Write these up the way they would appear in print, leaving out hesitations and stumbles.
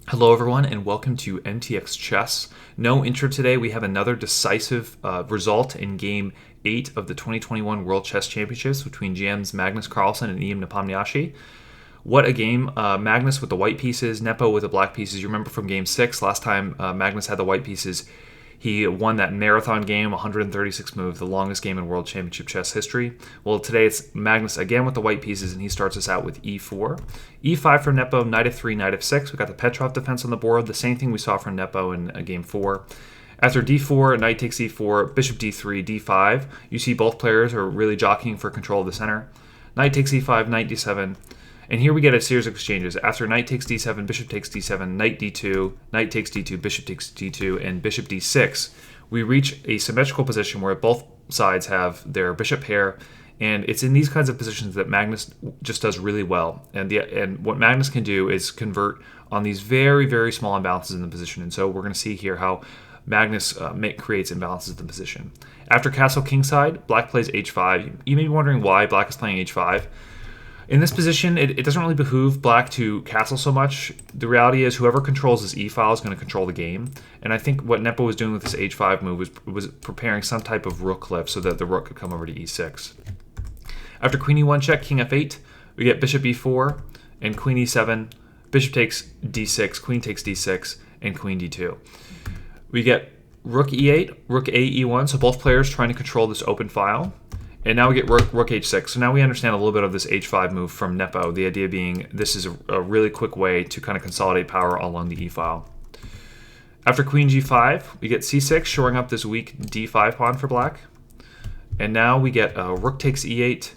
Hello, everyone, and welcome to MTX Chess. No intro today. We have another decisive result in Game 8 of the 2021 World Chess Championships between GMs Magnus Carlsen and Nepomniachtchi. What a game. Magnus with the white pieces, Nepo with the black pieces. You remember from Game 6, last time Magnus had the white pieces, he won that marathon game, 136 moves, the longest game in World Championship chess history. Well, today it's Magnus again with the white pieces, and he starts us out with e4. e5 from Nepo, knight f3, knight f6. We got the Petrov defense on the board, the same thing we saw from Nepo in game 4. After d4, knight takes e4, bishop d3, d5. You see both players are really jockeying for control of the center. Knight takes e5, knight d7. And here we get a series of exchanges. After knight takes d7, bishop takes d7, knight d2, knight takes d2, bishop takes d2, and bishop d6, we reach a symmetrical position where both sides have their bishop pair, and it's in these kinds of positions that Magnus just does really well. And what Magnus can do is convert on these very, very small imbalances in the position. And so we're going to see here how Magnus creates imbalances in the position. After castle kingside, black plays h5. You may be wondering why black is playing h5. In this position, it doesn't really behoove black to castle so much. The reality is whoever controls this e-file is going to control the game. And I think what Nepo was doing with this h5 move was preparing some type of rook clip so that the rook could come over to e6. After queen e1 check, king f8, we get bishop e4 and queen e7, bishop takes d6, queen takes d6, and queen d2. We get rook e8, rook a e1, so both players trying to control this open file. And now we get rook h6. So now we understand a little bit of this h5 move from Nepo, the idea being this is a really quick way to kind of consolidate power along the e-file. After queen g5, we get c6, shoring up this weak d5 pawn for black. And now we get rook takes e8,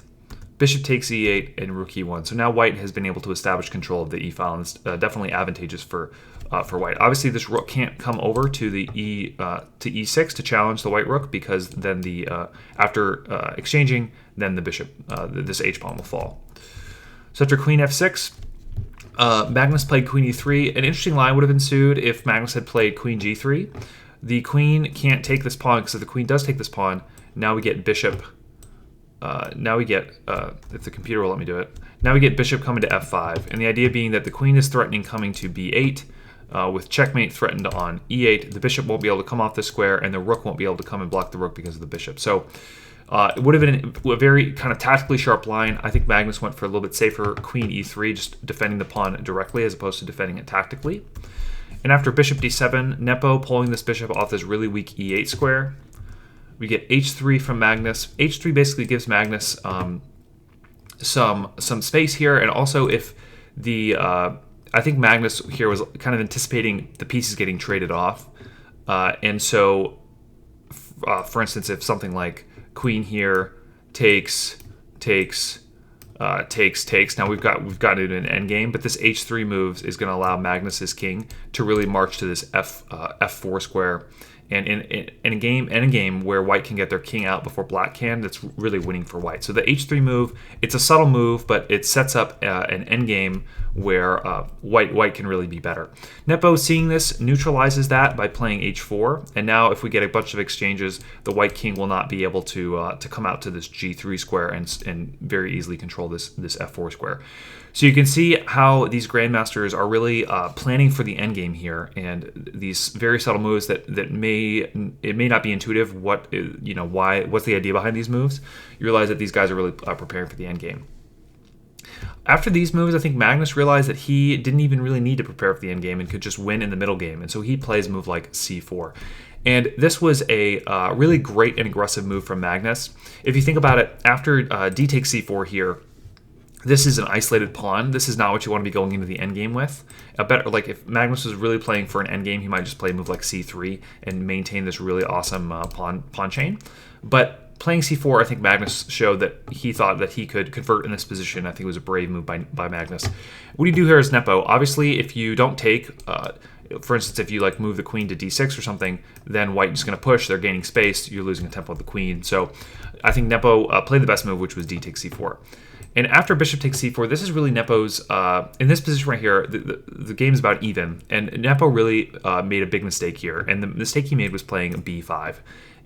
bishop takes e8, and rook e1. So now white has been able to establish control of the e-file, and it's definitely advantageous for white. Obviously, this rook can't come over to the e6 to challenge the white rook, because then after exchanging, then the bishop, this h pawn will fall. So after queen f6, Magnus played queen e3. An interesting line would have ensued if Magnus had played queen g3. The queen can't take this pawn, because if the queen does take this pawn, now we get bishop. Now we get, if the computer will let me do it, now we get bishop coming to f5. And the idea being that the queen is threatening coming to b8, with checkmate threatened on e8. The bishop won't be able to come off the square, and the rook won't be able to come and block the rook because of the bishop. So it would have been a very kind of tactically sharp line. I think Magnus went for a little bit safer queen e3, just defending the pawn directly as opposed to defending it tactically. And after bishop d7, Nepo pulling this bishop off this really weak e8 square. We get h3 from Magnus. h3 basically gives Magnus some space here, and also if the I think Magnus here was kind of anticipating the pieces getting traded off, and so for instance, if something like queen here takes, now we've got it in endgame, but this h3 move is going to allow Magnus's king to really march to this f4 square. And in a game where white can get their king out before black can, that's really winning for white. So the h3 move, it's a subtle move, but it sets up an endgame where white can really be better. Nepo, seeing this, neutralizes that by playing h4, and now if we get a bunch of exchanges, the white king will not be able to come out to this g3 square and very easily control this f4 square. So you can see how these grandmasters are really planning for the endgame here, and these very subtle moves that may not be intuitive. What's the idea behind these moves? You realize that these guys are really preparing for the endgame. After these moves, I think Magnus realized that he didn't even really need to prepare for the endgame and could just win in the middle game, and so he plays a move like c4. And this was a really great and aggressive move from Magnus. If you think about it, after d takes c4 here, this is an isolated pawn. This is not what you want to be going into the endgame with. Like if Magnus was really playing for an endgame, he might just play a move like c3 and maintain this really awesome pawn chain. But playing c4, I think Magnus showed that he thought that he could convert in this position. I think it was a brave move by Magnus. What do you do here is Nepo. Obviously, if you don't take, for instance, if you like move the queen to d6 or something, then white is going to push. They're gaining space. You're losing a tempo of the queen. So I think Nepo played the best move, which was d takes c4. And after bishop takes c4, this is really Nepo's, in this position right here, the game is about even. And Nepo really made a big mistake here. And the mistake he made was playing b5.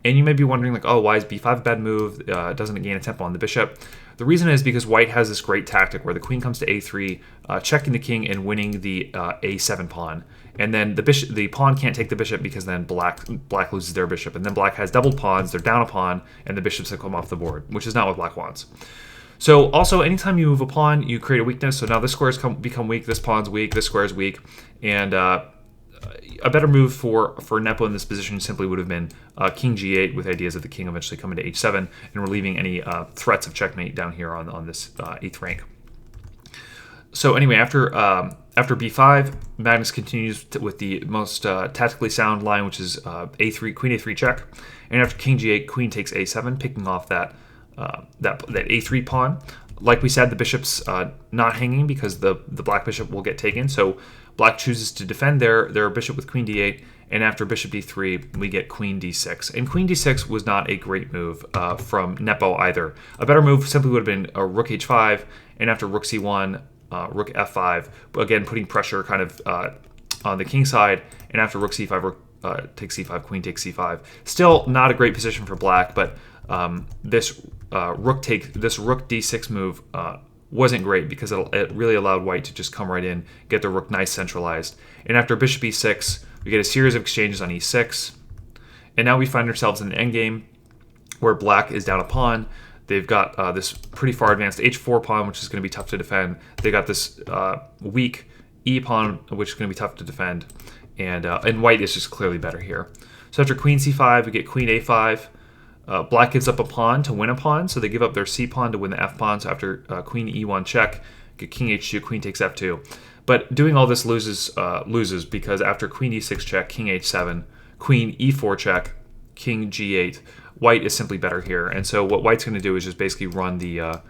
And you may be wondering, like, oh, why is b5 a bad move? Doesn't it gain a tempo on the bishop? The reason is because white has this great tactic where the queen comes to a3, checking the king and winning the a7 pawn. And then the pawn can't take the bishop because then black loses their bishop. And then black has doubled pawns, they're down a pawn, and the bishops have come off the board, which is not what black wants. So also, anytime you move a pawn, you create a weakness. So now this square has become weak, this pawn's weak, this square is weak. And a better move for Nepo in this position simply would have been king g8 with ideas of the king eventually coming to h7 and relieving any threats of checkmate down here on this 8th rank. So anyway, after b5, Magnus continues with the most tactically sound line, which is a3, queen a3 check. And after king g8, queen takes a7, picking off that a3 pawn. Like we said, the bishop's not hanging because the black bishop will get taken. So black chooses to defend their bishop with queen d8, and after bishop d3, we get queen d6. And queen d6 was not a great move from Nepo either. A better move simply would have been a rook h5, and after rook c1, rook f5, again putting pressure kind of on the king side, and after rook c5, rook takes c5, queen takes c5. Still not a great position for black, but this rook d6 move wasn't great because it really allowed white to just come right in, get the rook nice centralized. And after bishop e6, we get a series of exchanges on e6. And now we find ourselves in the endgame where black is down a pawn. They've got this pretty far advanced h4 pawn, which is going to be tough to defend. They got this weak e pawn, which is going to be tough to defend. And white is just clearly better here. So after queen c5, we get queen a5. Black gives up a pawn to win a pawn, so they give up their c pawn to win the f pawn. So after queen e1 check, get king h2, queen takes f2. But doing all this loses because after queen e6 check, king h7, queen e4 check, king g8, white is simply better here. And so what white's going to do is just basically run the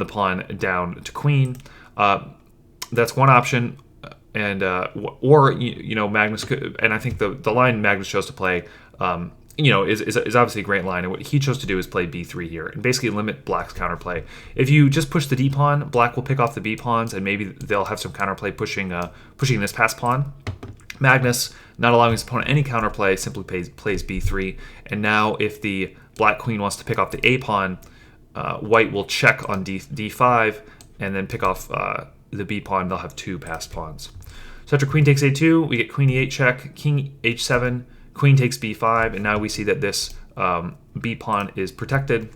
pawn down to queen. That's one option. And or Magnus could, and I think the line Magnus chose to play is obviously a great line, and what he chose to do is play b3 here and basically limit black's counterplay. If you just push the d pawn, black will pick off the b pawns, and maybe they'll have some counterplay pushing this passed pawn. Magnus, not allowing his opponent any counterplay, simply plays b3, and now if the black queen wants to pick off the a pawn, white will check on d5 and then pick off the b pawn. They'll have two passed pawns. So after queen takes a2, we get queen e8 check, king h7, queen takes b5, and now we see that this b pawn is protected.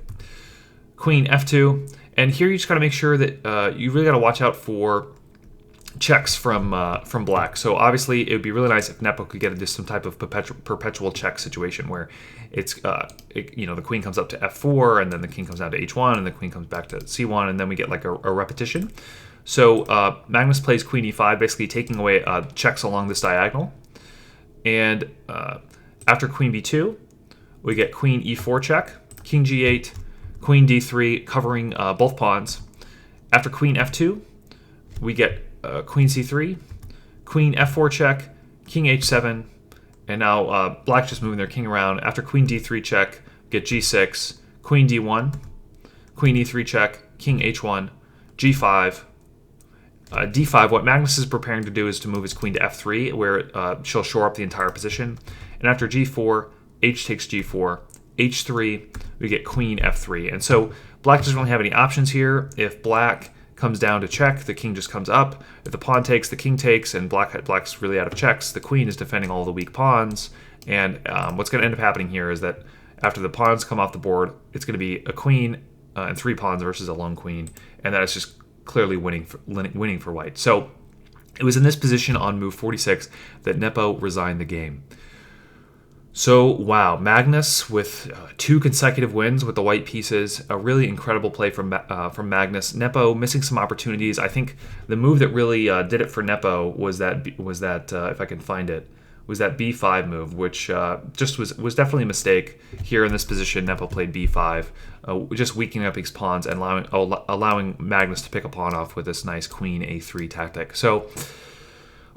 Queen f2, and here you just got to make sure that you really got to watch out for checks from black. So obviously it would be really nice if Nepo could get into some type of perpetual check situation where it's the queen comes up to f4, and then the king comes down to h1, and the queen comes back to c1, and then we get like a repetition. So Magnus plays queen e5, basically taking away checks along this diagonal. And after queen b2, we get queen e4 check, king g8, queen d3, covering both pawns. After queen f2, we get queen c3, queen f4 check, king h7, and now black's just moving their king around. After queen d3 check, get g6, queen d1, queen e3 check, king h1, g5, d5. What Magnus is preparing to do is to move his queen to f3, where she'll shore up the entire position. And after g4, h takes g4, h3, we get queen f3. And so black doesn't really have any options here. If black comes down to check, the king just comes up. If the pawn takes, the king takes, and black's really out of checks, the queen is defending all the weak pawns. And what's going to end up happening here is that after the pawns come off the board, it's going to be a queen and three pawns versus a lone queen, and that is just clearly winning for white. So it was in this position on move 46 that Nepo resigned the game. So wow, Magnus with two consecutive wins with the white pieces, a really incredible play from Magnus. Nepo missing some opportunities. I think the move that really did it for Nepo was that if I can find it, was that b5 move, which just was definitely a mistake here in this position. Nepo played b5, just weakening up his pawns and allowing Magnus to pick a pawn off with this nice queen a3 tactic. So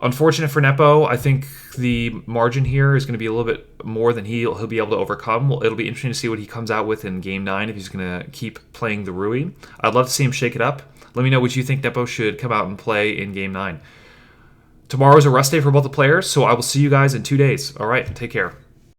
unfortunate for Nepo. I think the margin here is going to be a little bit more than he'll be able to overcome. It'll be interesting to see what he comes out with in Game 9 if he's going to keep playing the Rui. I'd love to see him shake it up. Let me know what you think Nepo should come out and play in Game 9. Tomorrow is a rest day for both the players, so I will see you guys in 2 days. All right, take care.